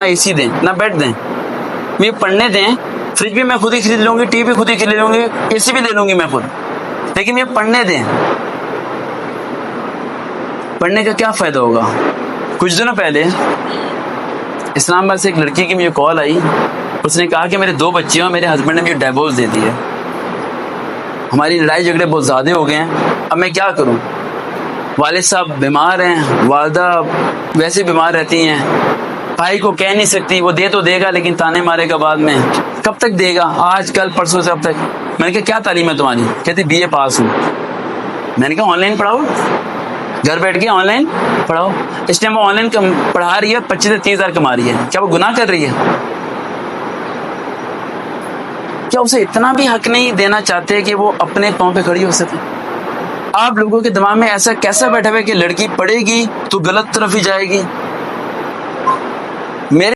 اے سی دیں نہ بیڈ دیں، مجھے پڑھنے دیں، فریج بھی میں خود ہی خرید لوں گی، ٹی وی بھی خود ہی خرید لوں گی، اے سی بھی لے لوں گی میں خود، لیکن مجھے پڑھنے دیں۔ پڑھنے کا کیا فائدہ ہوگا؟ کچھ دنوں پہلے اسلام آباد سے ایک لڑکی کی مجھے کال آئی، اس نے کہا کہ میرے 2 بچے ہیں، میرے ہسبینڈ نے مجھے ڈیورس دے دی ہے، ہماری لڑائی جھگڑے بہت زیادہ ہو گئے ہیں، اب میں کیا کروں؟ والد صاحب بیمار ہیں، والدہ ویسے بیمار رہتی ہیں، بھائی کو کہہ نہیں سکتی، وہ دے تو دے گا لیکن تانے مارے گا بعد میں، کب تک دے گا؟ آج کل پرسوں سے اب تک۔ میں نے کہا کیا تعلیم ہے تمہاری؟ کہتی بی اے پاس ہوں۔ میں نے کہا آن لائن پڑھاؤ، گھر بیٹھ کے آن لائن پڑھاؤ۔ اس ٹائم وہ آن لائن پڑھا رہی ہے، 25 سے 30 ہزار کما رہی ہے، کیا وہ گناہ کر رہی ہے؟ کیا اسے اتنا بھی حق نہیں دینا چاہتے کہ وہ اپنے پاؤں پہ کھڑی ہو سکے؟ آپ لوگوں کے دماغ میں ایسا کیسا بیٹھا ہوا ہے کہ لڑکی پڑھے گی تو غلط طرف ہی جائے گی؟ میرے